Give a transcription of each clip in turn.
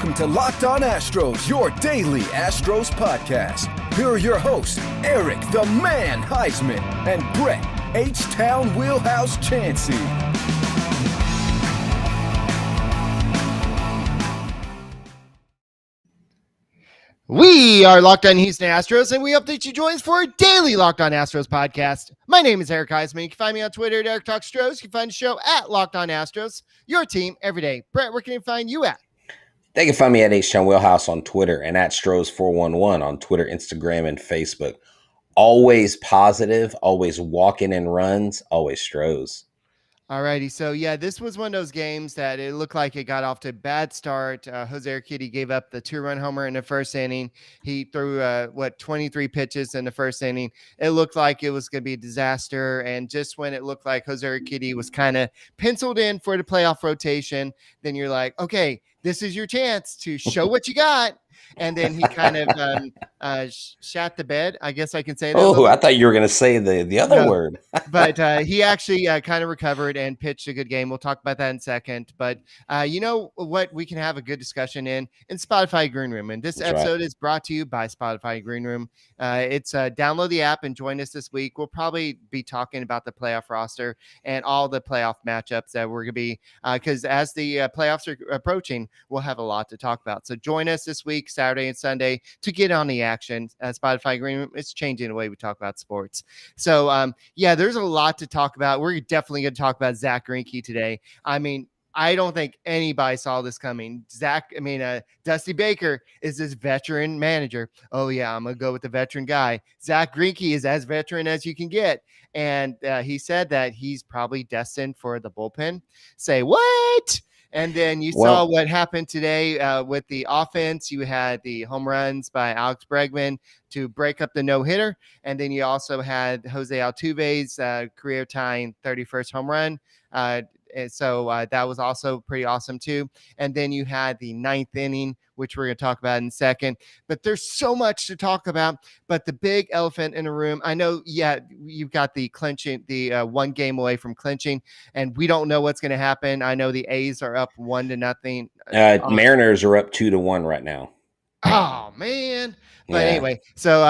Welcome to Locked On Astros, your daily Astros podcast. Here are your hosts, Eric the Man Huysman and Brett H-Town Wheelhouse Chancey. We are Locked On Houston Astros, and we update you join us for a daily Locked On Astros podcast. My name is Eric Huysman. You can find me on Twitter at Eric Talks Stros. You can find the show at Locked On Astros, your team every day. Brett, where can you find you at? They can find me at H-Town Wheelhouse on Twitter and at Stros411 on Twitter, Instagram, and Facebook. Always positive, always walking in runs, always Stros. All righty. So, yeah, this was one of those games that it looked like it got off to a bad start. Jose Urquidy gave up the 2-run homer in the first inning. He threw, 23 pitches in the first inning. It looked like it was going to be a disaster. And just when it looked like Jose Urquidy was kind of penciled in for the playoff rotation, then you're like, okay, this is your chance to show what you got. And then he kind of shat the bed. I guess I can say that. Oh, I thought you were going to say the other word. But he actually kind of recovered and pitched a good game. We'll talk about that in a second. But you know what? We can have a good discussion in Spotify Green Room. And this episode is brought to you by Spotify Green Room. It's download the app and join us this week. We'll probably be talking about the playoff roster and all the playoff matchups that we're going to be, because as the playoffs are approaching, we'll have a lot to talk about. So join us this week, Saturday and Sunday, to get on the action. Spotify Green Room, it's changing the way we talk about sports. So, there's a lot to talk about. We're definitely going to talk about Zack Greinke today. I mean, I don't think anybody saw this coming. Dusty Baker is this veteran manager. Oh, yeah, I'm going to go with the veteran guy. Zack Greinke is as veteran as you can get. And he said that he's probably destined for the bullpen. Say what? And then you saw what happened today with the offense. You had the home runs by Alex Bregman to break up the no-hitter. And then you also had Jose Altuve's career-tying 31st home run. And so that was also pretty awesome too. And then you had the ninth inning, which we're going to talk about in a second. But there's so much to talk about. But the big elephant in the room, I know, you've got the clinching, the 1 game away from clinching, and we don't know what's going to happen. I know the A's are up 1-0. Mariners are up 2-1 right now. Oh, man. But anyway, so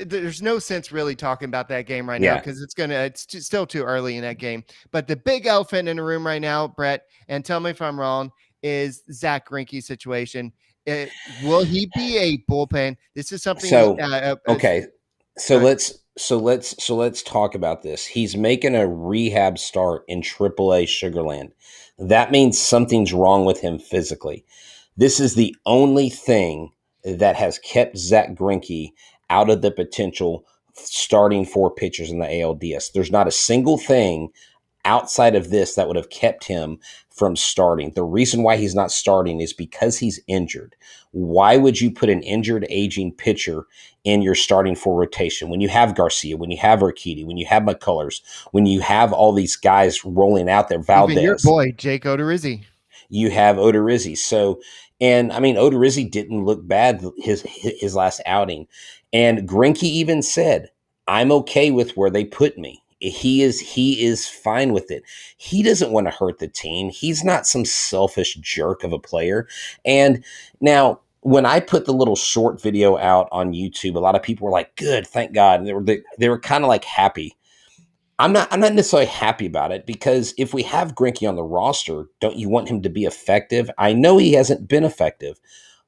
there's no sense really talking about that game right now because it's still too early in that game. But the big elephant in the room right now, Brett, and tell me if I'm wrong, is Zack Greinke's situation. Will he be a bullpen? This is something. Let's talk about this. He's making a rehab start in AAA Sugarland. That means something's wrong with him physically. This is the only thing that has kept Zack Greinke out of the potential starting 4 pitchers in the ALDS. There's not a single thing outside of this that would have kept him from starting. The reason why he's not starting is because he's injured. Why would you put an injured, aging pitcher in your starting 4 rotation when you have Garcia, when you have Urquidy, when you have McCullers, when you have all these guys rolling out there, Valdez? Even your boy, Jake Odorizzi. You have Odorizzi. So, and I mean, Odorizzi didn't look bad his last outing. And Greinke even said, I'm okay with where they put me. He is fine with it. He doesn't want to hurt the team. He's not some selfish jerk of a player. And now, when I put the little short video out on YouTube, a lot of people were like, good, thank God. And they were kind of like happy. I'm not necessarily happy about it because if we have Greinke on the roster, don't you want him to be effective? I know he hasn't been effective,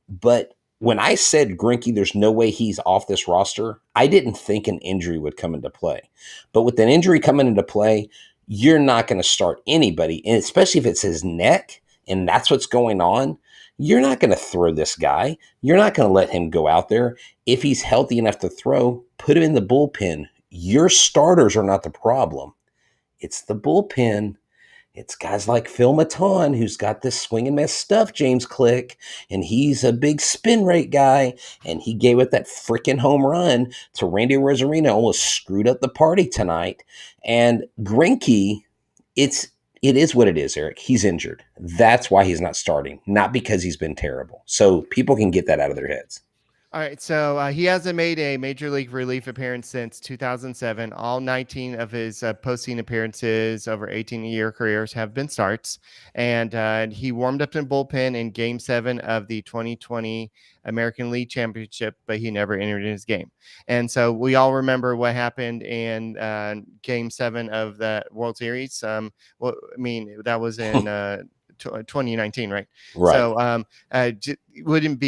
but when I said Greinke, there's no way he's off this roster, I didn't think an injury would come into play. But with an injury coming into play, you're not going to start anybody, and especially if it's his neck and that's what's going on. You're not going to throw this guy. You're not going to let him go out there. If he's healthy enough to throw, put him in the bullpen. Your starters are not the problem. It's the bullpen. It's guys like Phil Maton, who's got this swing and miss stuff, James Click, and he's a big spin rate guy, and he gave it that freaking home run to Randy Rosarino, almost screwed up the party tonight. And Greinke, it is what it is, Eric. He's injured. That's why he's not starting, not because he's been terrible. So people can get that out of their heads. All right, so he hasn't made a major league relief appearance since 2007. All 19 of his postseason appearances over 18-year careers have been starts, and he warmed up in bullpen in Game 7 of the 2020 American League Championship, but he never entered in his game. And so we all remember what happened in Game 7 of the World Series. Well, I mean, that was in 2019, right? Right. So it wouldn't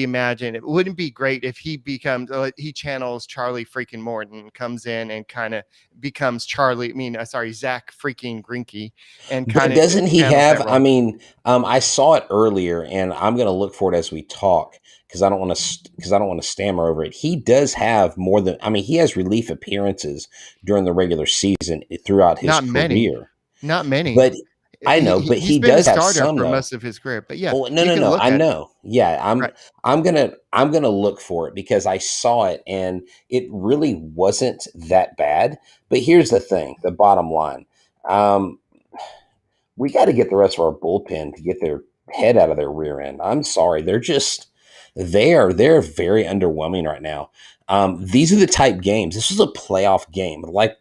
be great if he becomes he channels Charlie freaking Morton, comes in and kind of becomes Zack freaking Greinke, and kind But of doesn't he channels have? that I role. mean, I saw it earlier, and I'm going to look for it as we talk because I don't want to stammer over it. He does have more than. I mean, he has relief appearances during the regular season throughout his Not many, career. not many. But I know, but He's he been a does have starter some for though. most of his career, but yeah, Oh no, you no, can no! look I at it. know. Yeah, Right. I'm gonna look for it because I saw it and it really wasn't that bad. But here's the thing: the bottom line. Um, we got to get the rest of our bullpen to get their head out of their rear end. I'm sorry, they're very underwhelming right now. These are the type games. This was a playoff game, like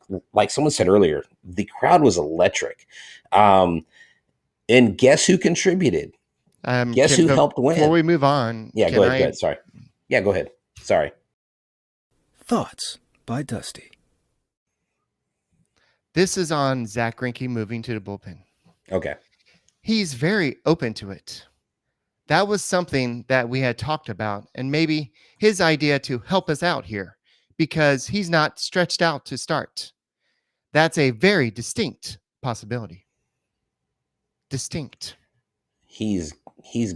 someone said earlier. The crowd was electric, and guess who contributed? Guess who helped Before win? we move on, Yeah, go ahead. Go ahead. Sorry. Yeah, go ahead. Sorry. Thoughts by Dusty. This is on Zack Greinke moving to the bullpen. Okay. He's very open to it. That was something that we had talked about, and maybe his idea to help us out here because he's not stretched out to start. That's a very distinct possibility. Distinct. He's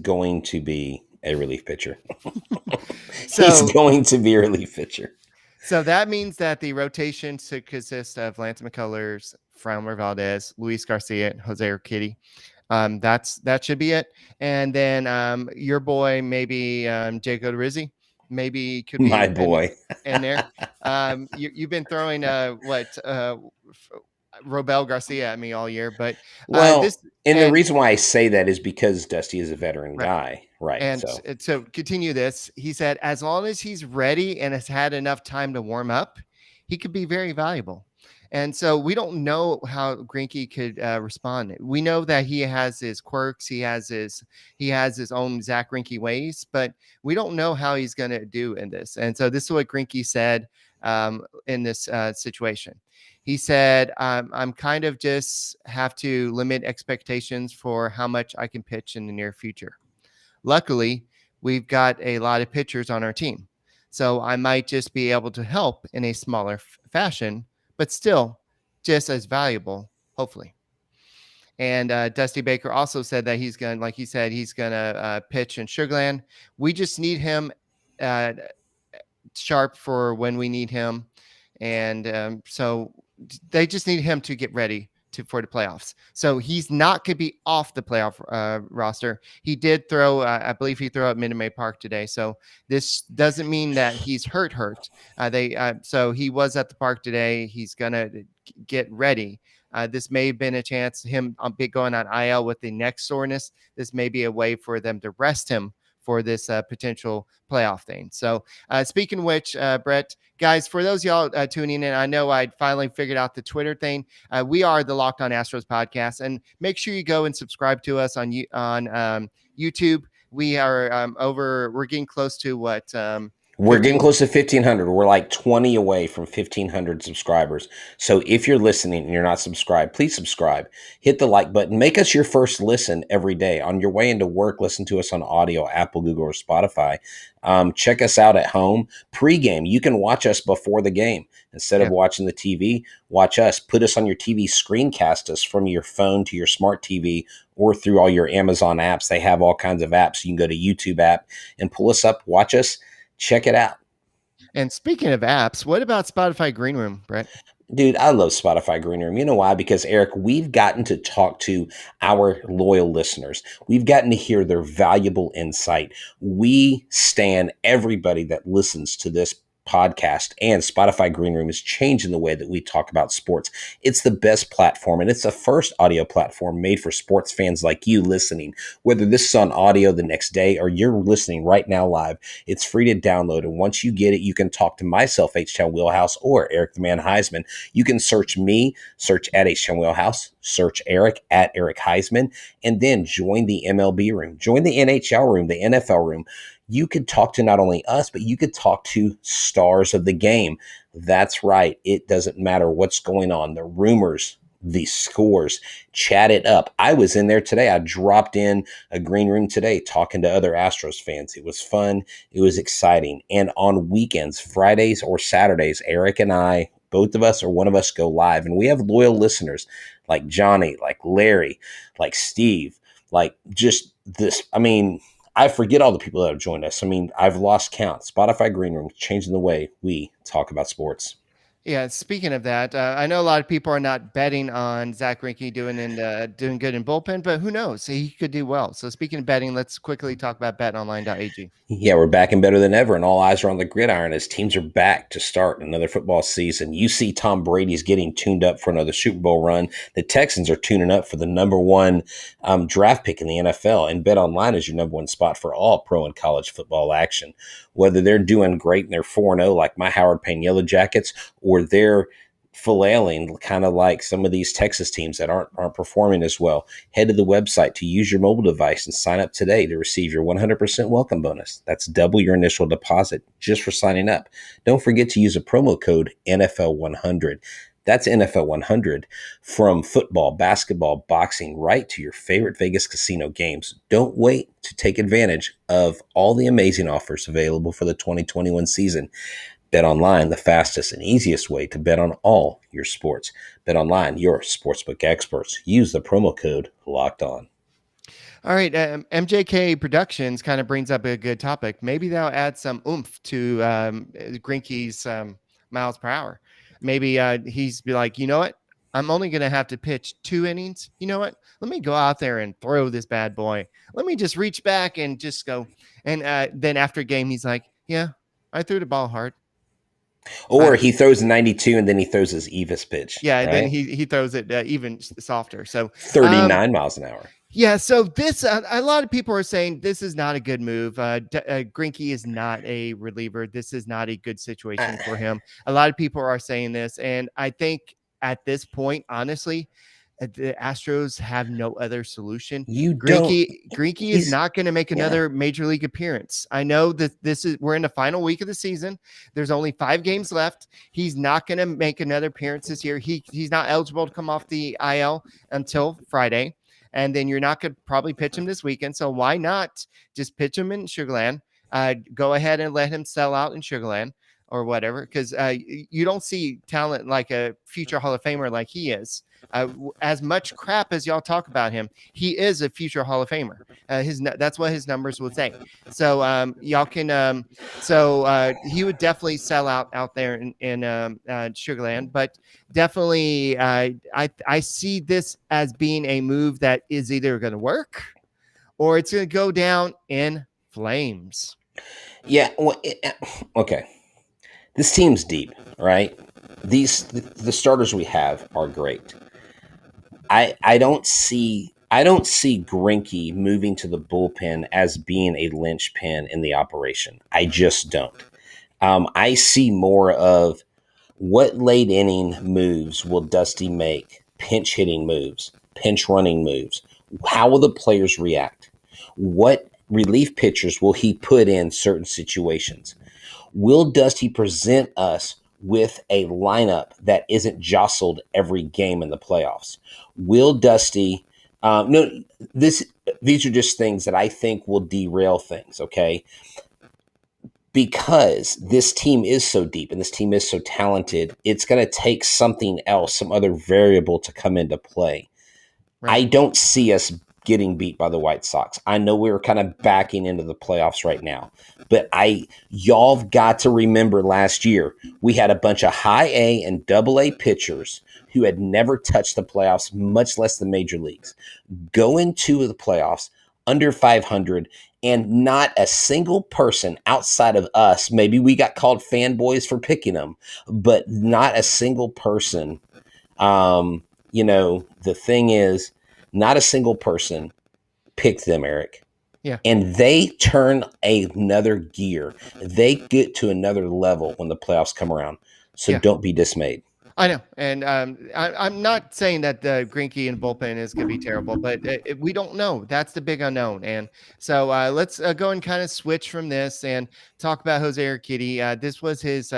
going to be a relief pitcher. So, he's going to be a relief pitcher. So that means that the rotation should consist of Lance McCullers, Framber Valdez, Luis Garcia, and Jose Urquidy. That should be it. And then your boy, maybe Jake Odorizzi, maybe could be my boy in there. You've been throwing Robel Garcia at me all year, but the reason why I say that is because Dusty is a veteran guy, right? And so continue this. He said, as long as he's ready and has had enough time to warm up, he could be very valuable. And so we don't know how Greinke could respond. We know that he has his quirks. He has his own Zack Greinke ways, but we don't know how he's going to do in this. And so this is what Greinke said in this situation. He said, I'm kind of just have to limit expectations for how much I can pitch in the near future. Luckily, we've got a lot of pitchers on our team. So I might just be able to help in a smaller fashion, but still just as valuable, hopefully. And Dusty Baker also said that he's going to pitch in Sugarland. We just need him sharp for when we need him. And so they just need him to get ready for the playoffs. So he's not going to be off the playoff roster. He did throw, I believe he threw at Minute Maid Park today. So this doesn't mean that he's hurt. So he was at the park today. He's going to get ready. This may have been a chance, him going on IL with the neck soreness. This may be a way for them to rest him for this potential playoff thing. So speaking of which, Brett, guys, for those y'all tuning in, I know I finally figured out the Twitter thing. We are the Locked On Astros podcast, and make sure you go and subscribe to us on YouTube. We are we're getting close to what? We're getting close to 1,500. We're like 20 away from 1,500 subscribers. So if you're listening and you're not subscribed, please subscribe. Hit the like button. Make us your first listen every day. On your way into work, listen to us on audio, Apple, Google, or Spotify. Check us out at home. Pre-game, you can watch us before the game. Instead of watching the TV, watch us. Put us on your TV, screencast us from your phone to your smart TV or through all your Amazon apps. They have all kinds of apps. You can go to YouTube app and pull us up, watch us. Check it out. And speaking of apps, what about Spotify Green Room, Brett? Dude, I love Spotify Green Room. You know why? Because, Eric, we've gotten to talk to our loyal listeners. We've gotten to hear their valuable insight. We stand everybody that listens to this podcast, and Spotify Green Room is changing the way that we talk about sports. It's the best platform, and it's the first audio platform made for sports fans like you listening. Whether this is on audio the next day or you're listening right now live, it's free to download. And once you get it, you can talk to myself, H-Town Wheelhouse, or Eric the Man Huysman. You can search me, search at H-Town Wheelhouse, search Eric at Eric Huysman, and then join the MLB room, join the NHL room, the NFL room. You could talk to not only us, but you could talk to stars of the game. That's right. It doesn't matter what's going on. The rumors, the scores, chat it up. I was in there today. I dropped in a green room today talking to other Astros fans. It was fun. It was exciting. And on weekends, Fridays or Saturdays, Eric and I, both of us or one of us go live. And we have loyal listeners like Johnny, like Larry, like Steve, like just this. I mean, I forget all the people that have joined us. I mean, I've lost count. Spotify Green Room, changing the way we talk about sports. Yeah, speaking of that, I know a lot of people are not betting on Zack Greinke doing good in bullpen, but who knows? He could do well. So speaking of betting, let's quickly talk about betonline.ag. Yeah, we're back and better than ever, and all eyes are on the gridiron as teams are back to start another football season. You see Tom Brady's getting tuned up for another Super Bowl run. The Texans are tuning up for the number one draft pick in the NFL, and BetOnline is your number one spot for all pro and college football action. Whether they're doing great and they're 4-0 like my Howard Payne Yellow Jackets, or they're flailing kind of like some of these Texas teams that aren't performing as well, head to the website to use your mobile device and sign up today to receive your 100% welcome bonus. That's double your initial deposit just for signing up. Don't forget to use a promo code NFL100. That's NFL100 from football, basketball, boxing, right to your favorite Vegas casino games. Don't wait to take advantage of all the amazing offers available for the 2021 season. BetOnline, the fastest and easiest way to bet on all your sports. BetOnline, your sportsbook experts. Use the promo code LOCKEDON. All right, MJK Productions kind of brings up a good topic. Maybe they'll add some oomph to Greinke's miles per hour. Maybe he's be like, you know what? I'm only going to have to pitch 2 innings. You know what? Let me go out there and throw this bad boy. Let me just reach back and just go. And then after game, he's like, yeah, I threw the ball hard. Or he throws a 92 and then he throws his Evis pitch. Yeah, right? then he throws it even softer. So 39 miles an hour. Yeah, so this a lot of people are saying this is not a good move. Greinke is not a reliever. This is not a good situation for him. A lot of people are saying this, and I think at this point, honestly, the Astros have no other solution. Greinke is not going to make another major league appearance. I know that we're in the final week of the season. There's only 5 games left. He's not going to make another appearance this year. He's not eligible to come off the IL until Friday. And then you're not going to probably pitch him this weekend. So why not just pitch him in Sugarland? Go ahead and let him sell out in Sugarland or whatever, because you don't see talent like a future Hall of Famer like he is. As much crap as y'all talk about him, he is a future Hall of Famer. That's what his numbers would say. So y'all can. He would definitely sell out there in Sugarland, but definitely I see this as being a move that is either going to work or it's going to go down in flames. Yeah. Well, okay. This team's deep, right? The starters we have are great. I don't see Greinke moving to the bullpen as being a linchpin in the operation. I just don't. I see more of what late inning moves will Dusty make, pinch hitting moves, pinch running moves. How will the players react? What relief pitchers will he put in certain situations? Will Dusty present us with a lineup that isn't jostled every game in the playoffs? Will Dusty these are just things that I think will derail things, okay? Because this team is so deep and this team is so talented, it's going to take something else, some other variable to come into play. Right. I don't see us getting beat by the White Sox. I know we're kind of backing into the playoffs right now, but y'all have got to remember last year we had a bunch of high A and double A pitchers who had never touched the playoffs, much less the major leagues, go into the playoffs under 500, and not a single person outside of us. Maybe we got called fanboys for picking them, but not a single person. The thing is, not a single person picked them, Eric. Yeah. And they turn another gear. They get to another level when the playoffs come around. So don't be dismayed. I know. And I'm not saying that the Greinke and bullpen is going to be terrible, but we don't know. That's the big unknown. And so let's go and kind of switch from this and talk about Jose Urquidy. This was his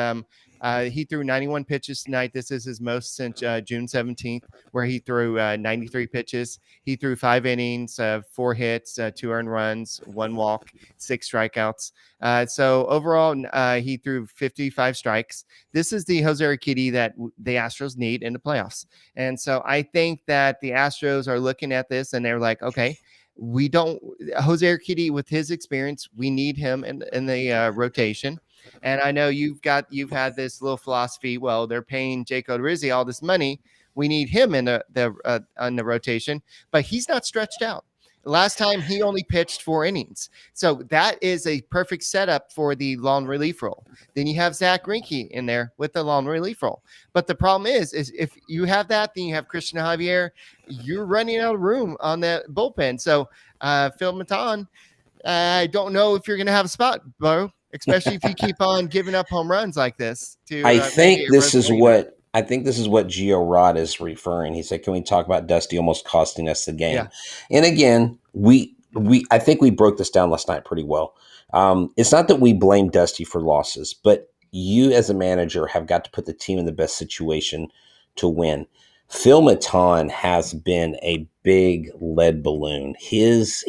he threw 91 pitches tonight. This is his most since June 17th, where he threw 93 pitches. He threw 5 innings, 4 hits, 2 earned runs, 1 walk, 6 strikeouts. So overall, he threw 55 strikes. This is the Jose Urquidy that the Astros need in the playoffs. And so I think that the Astros are looking at this and they're like, okay, Jose Urquidy with his experience, we need him in the rotation. And I know you've had this little philosophy. Well, they're paying Jake Odorizzi all this money. We need him in the rotation, but he's not stretched out. Last time he only pitched 4 innings. So that is a perfect setup for the long relief role. Then you have Zack Greinke in there with the long relief role. But the problem is if you have that, then you have Christian Javier. You're running out of room on the bullpen. So Phil Maton, I don't know if you're going to have a spot, bro, especially if you keep on giving up home runs like this. I think this is what Gio Rod is referring. He said, "Can we talk about Dusty almost costing us the game?" Yeah. And again, I think we broke this down last night pretty well. It's not that we blame Dusty for losses, but you as a manager have got to put the team in the best situation to win. Phil Maton has been a big lead balloon. His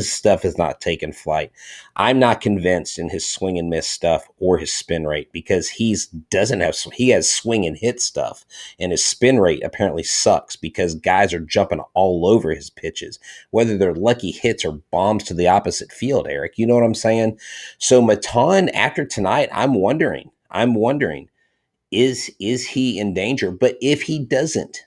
stuff has not taken flight. I'm not convinced in his swing and miss stuff or his spin rate because he has swing and hit stuff, and his spin rate apparently sucks because guys are jumping all over his pitches, whether they're lucky hits or bombs to the opposite field, Eric. You know what I'm saying? So Maton, after tonight, I'm wondering, is he in danger? But if he doesn't,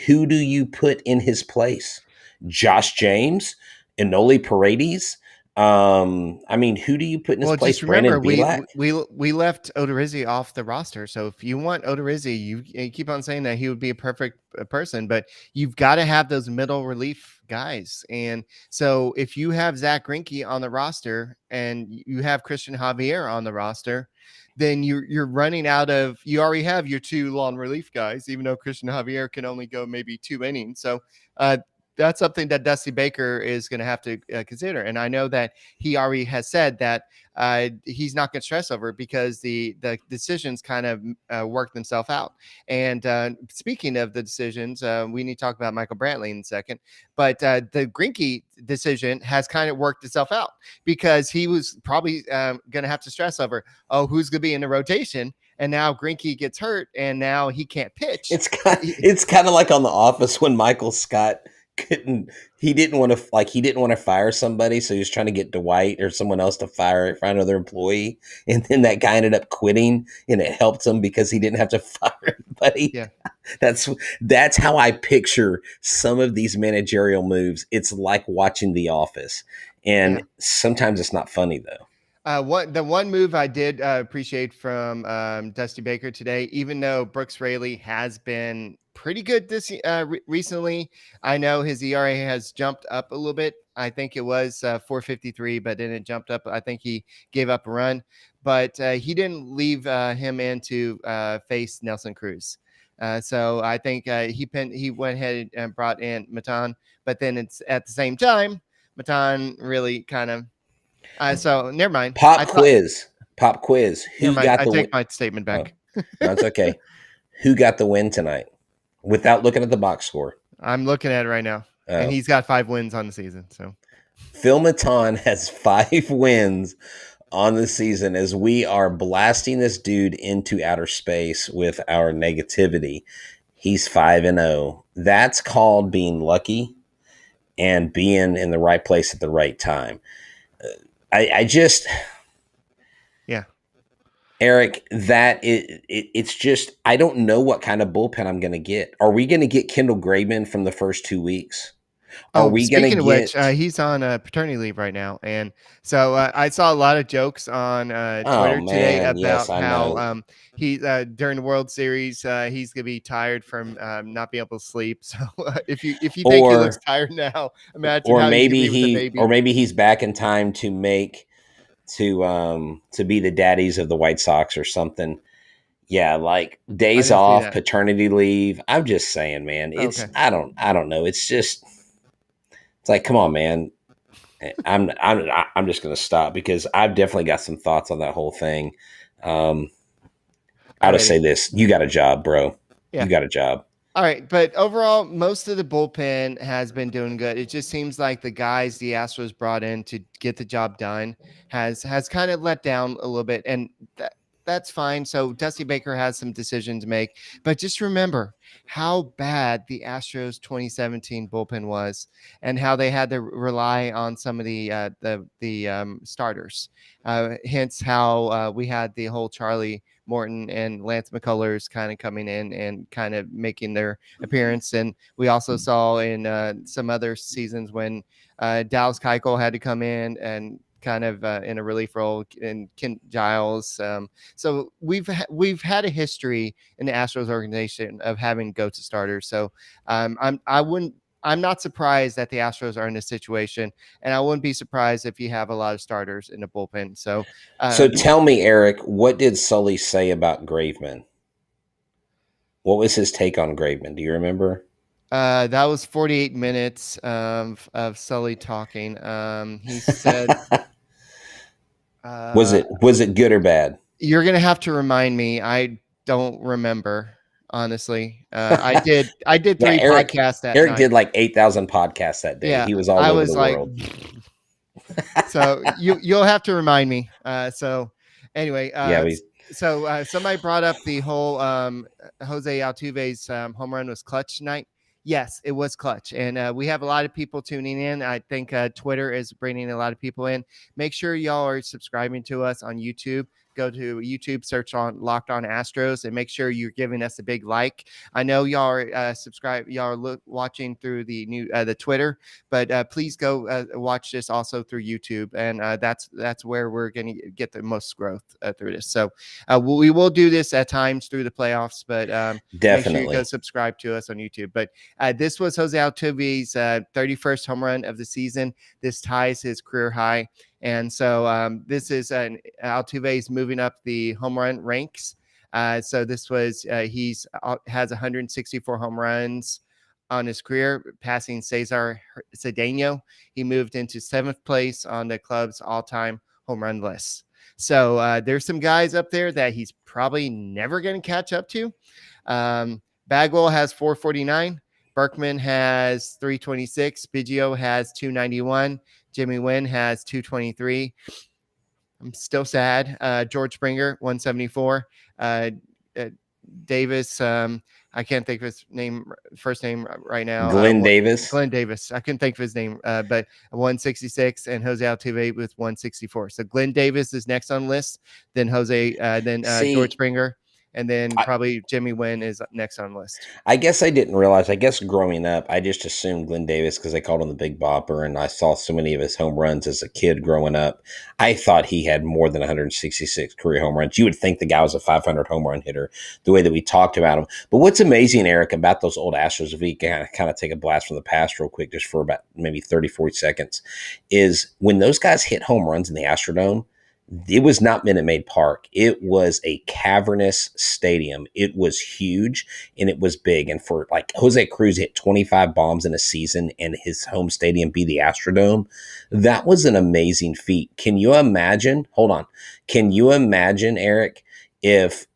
who do you put in his place? Josh James? Enoli Paredes? Who do you put in his place? Just remember, we left Odorizzi off the roster. So if you want Odorizzi, you keep on saying that he would be a perfect person, but you've got to have those middle relief guys. And so if you have Zack Greinke on the roster and you have Christian Javier on the roster, then you're running out of, you already have your 2 long relief guys, even though Christian Javier can only go maybe 2 innings. So that's something that Dusty Baker is going to have to consider. And I know that he already has said that he's not going to stress over it because the decisions kind of work themselves out. And speaking of the decisions, we need to talk about Michael Brantley in a second. But the Greinke decision has kind of worked itself out because he was probably going to have to stress over, who's going to be in the rotation. And now Greinke gets hurt, and now he can't pitch. It's kind of like on The Office when Michael Scott he didn't want to fire somebody, so he was trying to get Dwight or someone else to find another employee, and then that guy ended up quitting, and it helped him because he didn't have to fire anybody. Yeah, that's how I picture some of these managerial moves. It's like watching The Office, and sometimes it's not funny though. The one move I did appreciate from Dusty Baker today, even though Brooks Raley has been pretty good this recently, I know his ERA has jumped up a little bit. I think it was 4.53, but then it jumped up. I think he gave up a run, but he didn't leave him in to face Nelson Cruz. So I think he went ahead and brought in Maton, but then it's at the same time, Maton really kind of. So never mind. Pop quiz. Who got I take my statement back. Oh, that's okay. Who got the win tonight? Without looking at the box score. I'm looking at it right now. And he's got 5 wins on the season. So Phil Maton has 5 wins on the season as we are blasting this dude into outer space with our negativity. He's 5-0. That's called being lucky and being in the right place at the right time. Eric, it's just, I don't know what kind of bullpen I'm going to get. Are we going to get Kendall Graveman from the first 2 weeks? Are Oh, we going to speaking of which, get? he's on paternity leave right now, and so I saw a lot of jokes on Oh Twitter today man, yes, about I how know. he during the World Series he's gonna be tired from not being able to sleep. So if you think he looks Or tired now, imagine how he's gonna be with the baby. maybe he's back in time to be the daddies of the White Sox or something. Yeah, like I days didn't see off, that. paternity leave. I'm just saying, man. It's Okay. I don't know. It's like, come on, man. I'm just gonna stop because I've definitely got some thoughts on that whole thing. Um, I'll just Alrighty. say this: you got a job, bro. You Yeah. got a job. All right, but overall, most of the bullpen has been doing good. It just seems like the guys the Astros brought in to get the job done has kind of let down a little bit, and that's fine. So Dusty Baker has some decisions to make, but just remember how bad the Astros 2017 bullpen was, and how they had to rely on some of the starters. Hence, how we had the whole Charlie Morton and Lance McCullers kind of coming in and kind of making their appearance. And we also saw in some other seasons when Dallas Keuchel had to come in and kind of in a relief role, and Kent Giles. So we've had a history in the Astros organization of having go-to starters. So I'm not surprised that the Astros are in this situation, and I wouldn't be surprised if you have a lot of starters in the bullpen. So So tell me, Eric, what did Sully say about Graveman? What was his take on Graveman? Do you remember? That was 48 minutes of Sully talking. He said, Was it good or bad? "You're gonna have to remind me. I don't remember, honestly. I did Yeah, 3 podcasts that Eric night. did like 8,000 podcasts that day. Yeah, He was all I over was the like, world. so you'll have to remind me. So anyway, Yeah, we somebody brought up the whole Jose Altuve's home run was clutch tonight. Yes, it was clutch, and we have a lot of people tuning in. I think Twitter is bringing a lot of people in. Make sure y'all are subscribing to us on YouTube. Go to YouTube, search on Locked On Astros, and make sure you're giving us a big like. I know y'all are subscribed, y'all are watching through the Twitter, but please go watch this also through YouTube, and that's where we're going to get the most growth through this. So we will do this at times through the playoffs, but make sure you go definitely. subscribe to us on YouTube. But this was Jose Altuve's 31st home run of the season. This ties his career high. And so this is Altuve's moving up the home run ranks. So this was has 164 home runs on his career, passing Cesar Cedeno. He moved into 7th place on the club's all-time home run list. So there's some guys up there that he's probably never going to catch up to. Bagwell has 449. Berkman has 326. Biggio has 291. Jimmy Wynn has 223. I'm still sad. George Springer, 174. Davis, I can't think of his first name right now. Glenn Davis. Glenn Davis. I couldn't think of his name, but 166, and Jose Altuve with 164. So Glenn Davis is next on the list, then George Springer, and then probably Jimmy Wynn is next on the list. I guess I didn't realize. I guess growing up, I just assumed Glenn Davis because they called him the Big Bopper, and I saw so many of his home runs as a kid growing up. I thought he had more than 166 career home runs. You would think the guy was a 500 home run hitter the way that we talked about him. But what's amazing, Eric, about those old Astros, if we can kind of take a blast from the past real quick, just for about maybe 30, 40 seconds, is when those guys hit home runs in the Astrodome, it was not Minute Maid Park. It was a cavernous stadium. It was huge and it was big. And for like Jose Cruz hit 25 bombs in a season and his home stadium be the Astrodome, that was an amazing feat. Can you imagine? Hold on. Can you imagine, Eric, if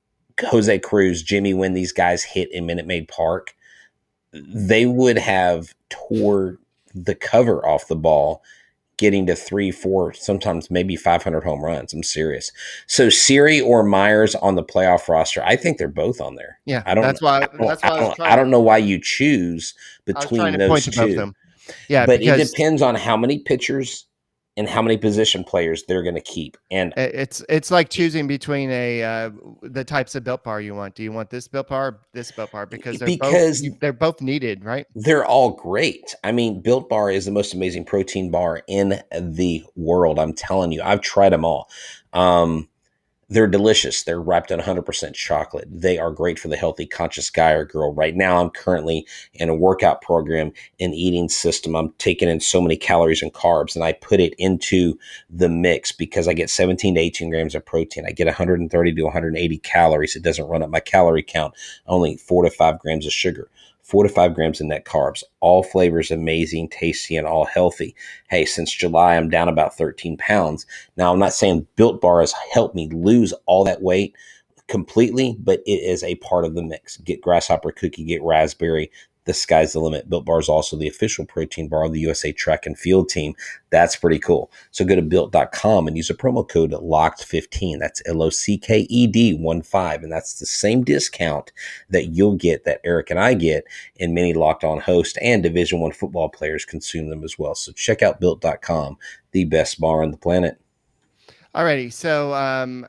Jose Cruz, Jimmy, when these guys hit in Minute Maid Park, they would have tore the cover off the ball, getting to 3, 4, sometimes maybe 500 home runs. I'm serious. So Siri or Myers on the playoff roster, I think they're both on there. Yeah, I don't know why you choose between those point to both of two. them. Yeah, but because it depends on how many pitchers and how many position players they're going to keep. And it's like choosing between the types of Built Bar you want. Do you want this Built Bar, or this Built Bar? Because they're both needed, right? they're all great. I mean, Built Bar is the most amazing protein bar in the world. I'm telling you, I've tried them all. They're delicious. They're wrapped in 100% chocolate. They are great for the healthy, conscious guy or girl. Right now, I'm currently in a workout program and eating system. I'm taking in so many calories and carbs, and I put it into the mix because I get 17 to 18 grams of protein. I get 130 to 180 calories. It doesn't run up my calorie count. Only 4 to 5 grams of sugar. 4 to 5 grams of net carbs, all flavors amazing, tasty, and all healthy. Hey, since July, I'm down about 13 pounds. Now, I'm not saying Built Bar has helped me lose all that weight completely, but it is a part of the mix. Get grasshopper cookie, get raspberry. The sky's the limit. Built Bar is also the official protein bar of the USA Track and Field team. That's pretty cool. So go to built.com and use a promo code LOCKED15. That's LOCKED15. And that's the same discount that you'll get, that Eric and I get, and many Locked On hosts and Division I football players consume them as well. So check out built.com, the best bar on the planet. Alrighty. So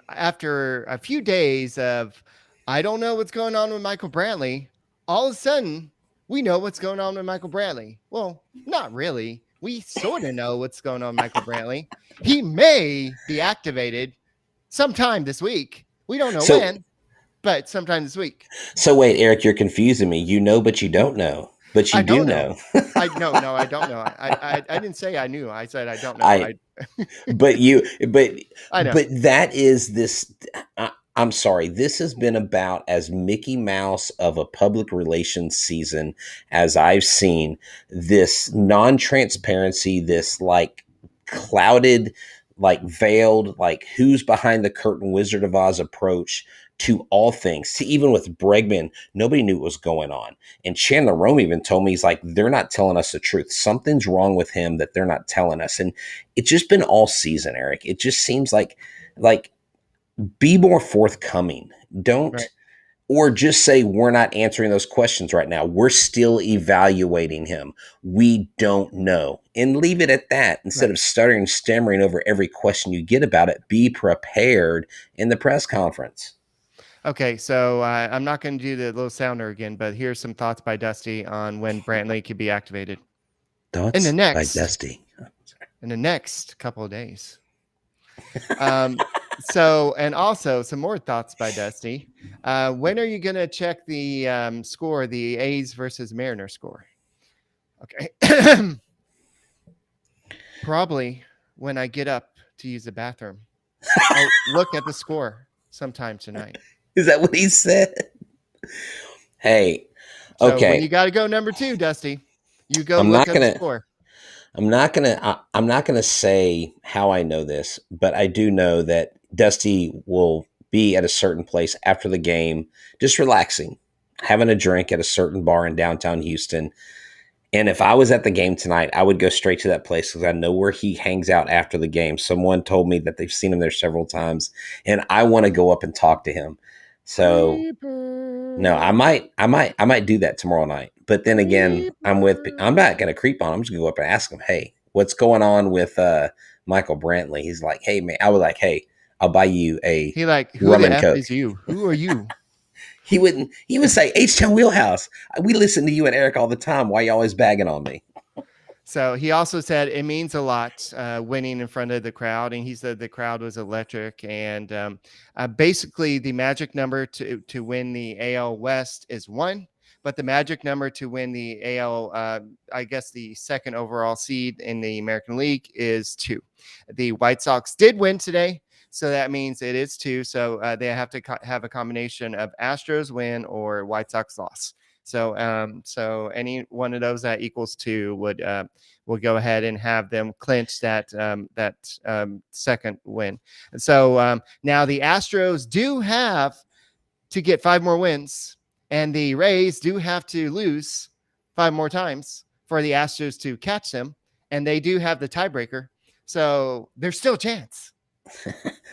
after a few days of, I don't know what's going on with Michael Brantley, all of a sudden, we know what's going on with Michael Brantley. Well, not really. We sort of know what's going on with Michael Brantley. He may be activated sometime this week. We don't know when, but sometime this week. So wait, Eric, you're confusing me. You know, but you don't know. But you do know. I don't know. I didn't say I knew. I said I don't know. But I know. But that is this. I'm sorry. This has been about as Mickey Mouse of a public relations season as I've seen. This non-transparency, this like clouded, like veiled, like who's behind the curtain Wizard of Oz approach to all things. See, even with Bregman, nobody knew what was going on. And Chandler Rome even told me, he's like, they're not telling us the truth. Something's wrong with him that they're not telling us. And it's just been all season, Eric. It just seems like be more forthcoming. Don't, right. Or just say, we're not answering those questions right now. We're still evaluating him. We don't know. And leave it at that. Instead of stuttering and stammering over every question you get about it, be prepared in the press conference. Okay, so I'm not going to do the little sounder again, but here's some thoughts by Dusty on when Brantley could be activated. Thoughts by Dusty. In the next couple of days. So, and also some more thoughts by Dusty. When are you going to check the score, the A's versus Mariners score? Okay. Probably when I get up to use the bathroom. I'll look at the score sometime tonight. Is that what he said? Hey, okay. So when you got to go number 2, Dusty, you go look at the score. I'm not gonna say how I know this, but I do know that Dusty will be at a certain place after the game, just relaxing, having a drink at a certain bar in downtown Houston. And if I was at the game tonight, I would go straight to that place because I know where he hangs out after the game. Someone told me that they've seen him there several times, and I want to go up and talk to him. So no, I might do that tomorrow night. But then again, I'm not going to creep on him. I'm just going to go up and ask him, hey, what's going on with Michael Brantley? He's like, hey, man. I was like, hey, I'll buy you a He like, who the F Coke. Is you? Who are you? He would say, H-Town Wheelhouse. We listen to you and Eric all the time. Why you always bagging on me? So he also said it means a lot winning in front of the crowd. And he said the crowd was electric. And basically the magic number to win the AL West is 1. But the magic number to win the AL, I guess the second overall seed in the American League is 2. The White Sox did win today. So that means it is 2. So they have to have a combination of Astros win or White Sox loss. So so any one of those that equals 2 will go ahead and have them clinch that second win. And so now the Astros do have to get 5 more wins, and the Rays do have to lose 5 more times for the Astros to catch them, and they do have the tiebreaker. So there's still a chance.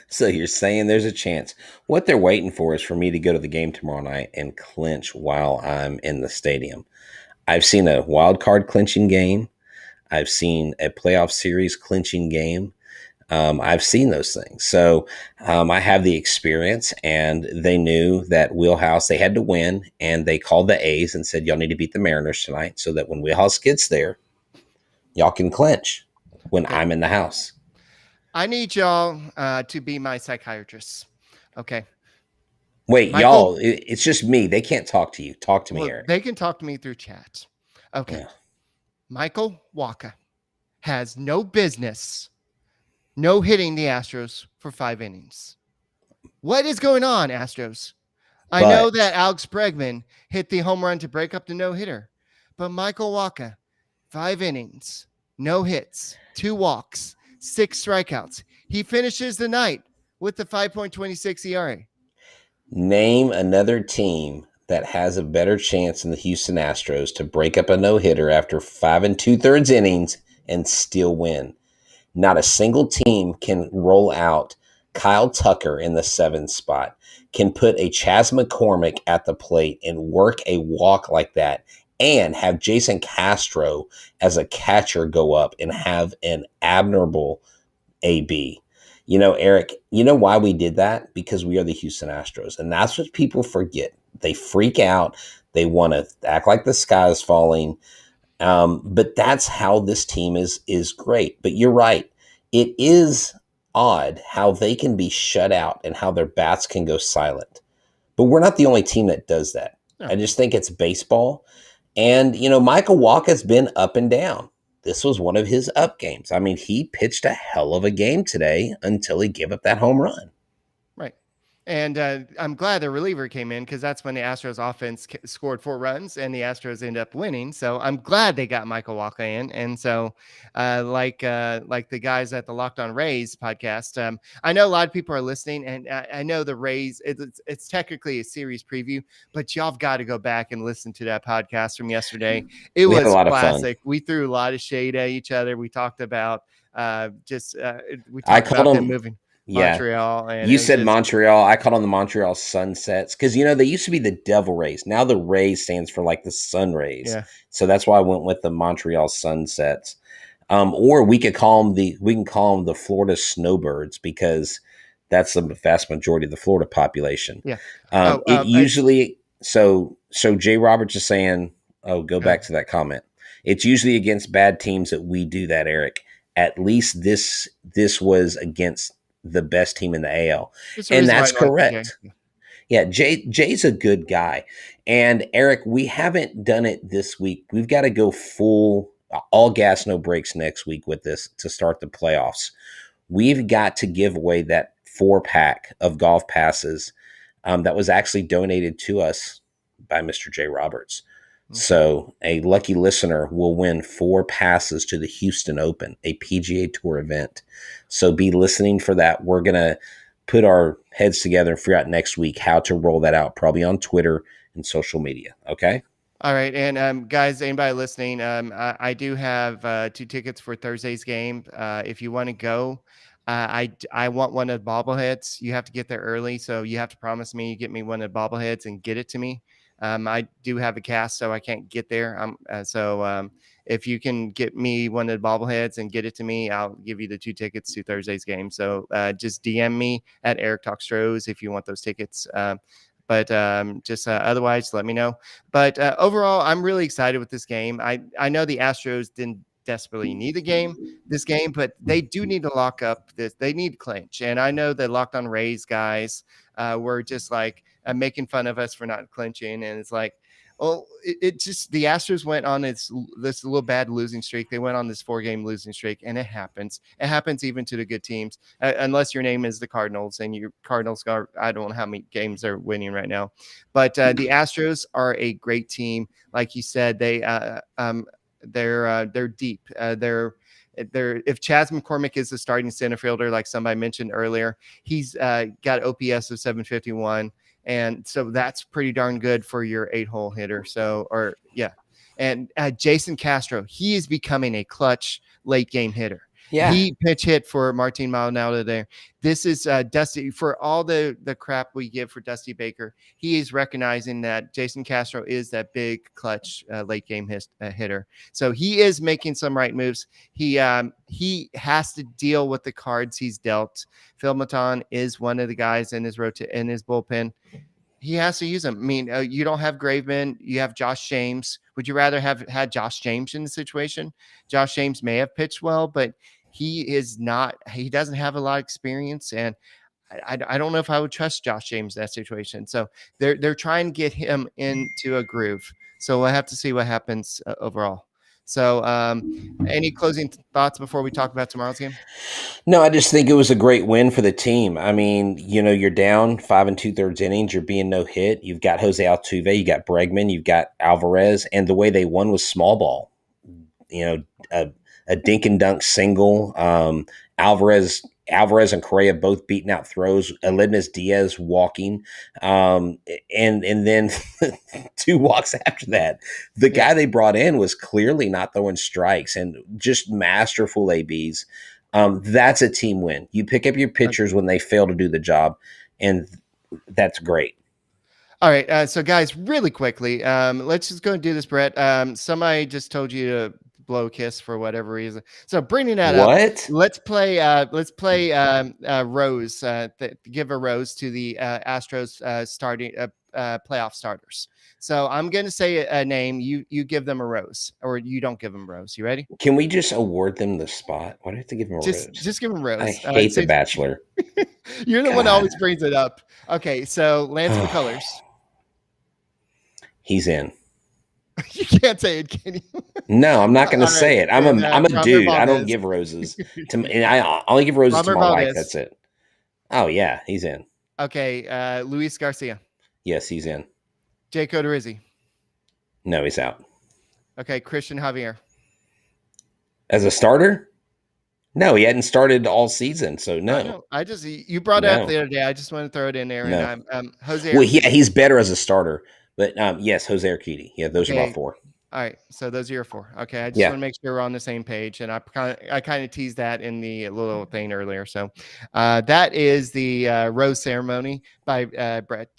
So you're saying there's a chance. What they're waiting for is for me to go to the game tomorrow night and clinch while I'm in the stadium. I've seen a wild card clinching game. I've seen a playoff series clinching game. I've seen those things. So I have the experience, and they knew that Wheelhouse, they had to win, and they called the A's and said, y'all need to beat the Mariners tonight so that when Wheelhouse gets there, y'all can clinch when Okay. I'm in the house. I need y'all to be my psychiatrists. Okay. Wait, Michael, y'all, it's just me. They can't talk to you. Talk to me, well, Eric. they can talk to me through chat. Okay. Yeah. Michael Wacha has no business no hitting the Astros for 5 innings. What is going on, Astros? I know But that Alex Bregman hit the home run to break up the no-hitter, but Michael Wacha, 5 innings, no hits, 2 walks, 6 strikeouts. He finishes the night with the 5.26 ERA. name another team that has a better chance than the Houston Astros to break up a no-hitter after 5 2/3 innings and still win. Not a single team can roll out Kyle Tucker in the 7th spot, can put a Chas McCormick at the plate and work a walk like that, and have Jason Castro as a catcher go up and have an admirable AB. You know, Eric, you know why we did that? Because we are the Houston Astros. And that's what people forget. They freak out. They want to act like the sky is falling. But that's how this team is great. But you're right. It is odd how they can be shut out and how their bats can go silent. But we're not the only team that does that. No. I just think it's baseball. And, you know, Michael Walker's been up and down. This was one of his up games. I mean, he pitched a hell of a game today until he gave up that home run. Right. And I'm glad the reliever came in because that's when the Astros offense scored 4 runs and the Astros ended up winning. So I'm glad they got Michael Wacha in. And so like the guys at the Locked On Rays podcast, I know a lot of people are listening, and I know the Rays, it's technically a series preview, but y'all have got to go back and listen to that podcast from yesterday. It We was had a lot classic. of fun. We threw a lot of shade at each other. We talked about we I talked called about them them. moving Yeah. Montreal, and You it was said just Montreal. I caught on the Montreal Sunsets because, you know, they used to be the Devil Rays. Now the Rays stands for like the Sun Rays. yeah. So that's why I went with the Montreal Sunsets. Or we can call them the Florida Snowbirds because that's the vast majority of the Florida population. Yeah. It usually so Jay Roberts is saying, oh, go back to that comment. It's usually against bad teams that we do that, Eric. At least this was against the best team in the AL. And that's correct. Yeah, Jay's a good guy. And Eric, we haven't done it this week. We've got to go full all gas, no brakes next week with this to start the playoffs. We've got to give away that 4-pack of golf passes that was actually donated to us by Mr. J. Roberts. Okay. So a lucky listener will win 4 passes to the Houston Open, a PGA Tour event. So be listening for that. We're going to put our heads together and figure out next week how to roll that out, probably on Twitter and social media. Okay? All right. And guys, anybody listening, I do have 2 tickets for Thursday's game. If you want to go, I want one of the bobbleheads. You have to get there early. So you have to promise me you get me one of the bobbleheads and get it to me. I do have a cast, so I can't get there. If you can get me one of the bobbleheads and get it to me, I'll give you the 2 tickets to Thursday's game. So just DM me at Eric Talk Stros if you want those tickets. But otherwise, let me know. But overall, I'm really excited with this game. I know the Astros didn't desperately need this game, but they do need to lock up this. They need clinch. And I know the Locked On Rays guys were just like making fun of us for not clinching. And it's like, well, it just, the Astros went on this little bad losing streak. They went on this 4-game losing streak, and it happens. It happens even to the good teams, unless your name is the Cardinals, and your Cardinals are, I don't know how many games they're winning right now. But the Astros are a great team. Like you said, they're deep. They're if Chas McCormick is the starting center fielder, like somebody mentioned earlier, he's got OPS of 751. And so that's pretty darn good for your 8-hole hitter. And Jason Castro, he is becoming a clutch late game hitter. Yeah. He pitch hit for Martin Maldonado there. This is Dusty. For all the crap we give for Dusty Baker, he is recognizing that Jason Castro is that big clutch late game hitter. So he is making some right moves. He has to deal with the cards he's dealt. Phil Maton is one of the guys in his bullpen. He has to use them. I mean, you don't have Graveman. You have Josh James. Would you rather have had Josh James in the situation? Josh James may have pitched well, but he is not. He doesn't have a lot of experience, and I don't know if I would trust Josh James in that situation. So they're trying to get him into a groove. So we'll have to see what happens overall. So any closing thoughts before we talk about tomorrow's game? No, I just think it was a great win for the team. I mean, you're down 5 2/3 innings. You're being no hit. You've got Jose Altuve. You got Bregman. You've got Alvarez. And the way they won was small ball. A dink and dunk single. Alvarez and Correa both beating out throws. Aledmys Diaz walking, and then 2 walks after that. The guy they brought in was clearly not throwing strikes and just masterful ABs. That's a team win. You pick up your pitchers when they fail to do the job, and that's great. All right, so guys, really quickly, let's just go and do this, Brett. Somebody just told you to blow a kiss for whatever reason. So bringing that up, let's play Rose. Give a rose to the Astros starting playoff starters. So I'm going to say a name. You give them a rose, or you don't give them a rose. You ready? Can we just award them the spot? Why do I have to give them a rose? Just give them a rose. I hate The Bachelor. You're the one that always brings it up. Okay, so Lance McCullers. He's in. You can't say it, can you? No, I'm not going to say it. I'm a dude. I don't give roses. I only give roses to my wife. That's it. Oh, yeah, he's in. Okay, Luis Garcia. Yes, he's in. Jake Odorizzi. No, he's out. Okay, Christian Javier. As a starter? No, he hadn't started all season, so no. You brought it up the other day. I just want to throw it in there. No. And Jose. Well, yeah, he's better as a starter, but yes, Jose Urquidy. Yeah, those are my 4. All right, so those are your 4. Okay, I just want to make sure we're on the same page, and I kind of teased that in the little thing earlier. So that is the rose ceremony by Brett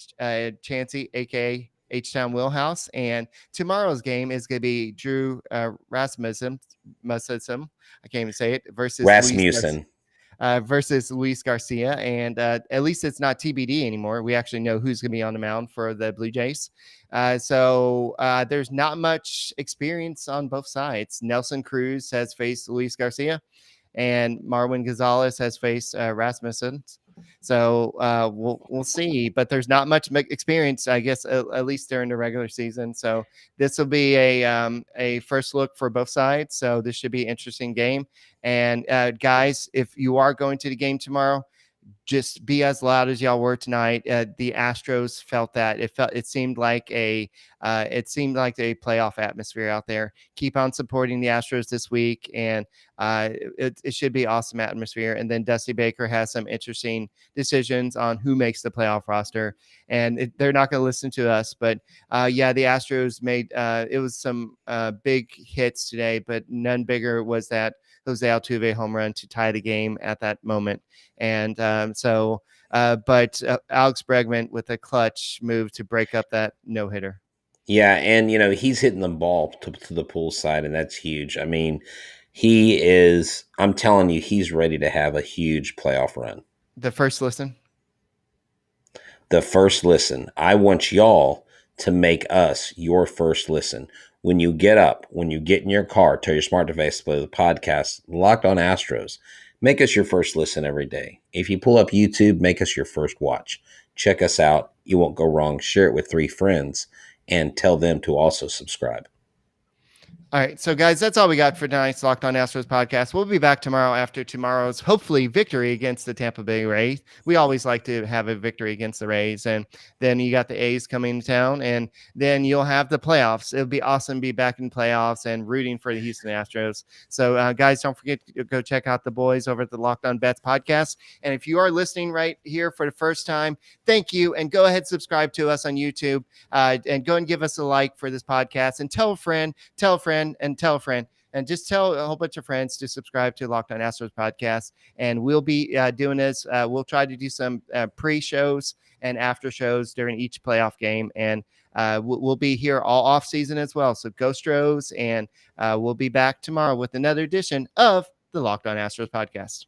Chancey, aka H-Town Wheelhouse, and tomorrow's game is going to be Drew Rasmussen. I can't even say it versus Rasmussen. Versus Luis Garcia, and at least it's not TBD anymore. We actually know who's going to be on the mound for the Blue Jays. So there's not much experience on both sides. Nelson Cruz has faced Luis Garcia, and Marwin Gonzalez has faced Rasmussen. So we'll see, but there's not much experience, I guess, at least during the regular season. So this will be a first look for both sides. So this should be an interesting game. And guys, if you are going to the game tomorrow, just be as loud as y'all were tonight. The Astros felt that it seemed like a playoff atmosphere out there. Keep on supporting the Astros this week, and it should be awesome atmosphere. And then Dusty Baker has some interesting decisions on who makes the playoff roster, and they're not going to listen to us. But the Astros made it was some big hits today, but none bigger was that Jose Altuve home run to tie the game at that moment. And but Alex Bregman with a clutch move to break up that no-hitter. Yeah, and, he's hitting the ball to the pool side, and that's huge. I mean, he is – I'm telling you, he's ready to have a huge playoff run. The first listen? The first listen. I want y'all to make us your first listen. When you get up, when you get in your car, tell your smart device to play the podcast, Locked On Astros. Make us your first listen every day. If you pull up YouTube, make us your first watch. Check us out. You won't go wrong. Share it with 3 friends and tell them to also subscribe. All right, so guys, that's all we got for tonight's Locked On Astros podcast. We'll be back tomorrow after tomorrow's, hopefully, victory against the Tampa Bay Rays. We always like to have a victory against the Rays, and then you got the A's coming to town, and then you'll have the playoffs. It'll be awesome to be back in playoffs and rooting for the Houston Astros. So, guys, don't forget to go check out the boys over at the Locked On Bets podcast. And if you are listening right here for the first time, thank you, and go ahead and subscribe to us on YouTube, and go and give us a like for this podcast, and tell a friend, and tell a friend. and just tell a whole bunch of friends to subscribe to Locked On Astros podcast. And we'll be doing this. We'll try to do some pre-shows and after shows during each playoff game. And we'll be here all off season as well. So go Stros, and we'll be back tomorrow with another edition of the Locked On Astros podcast.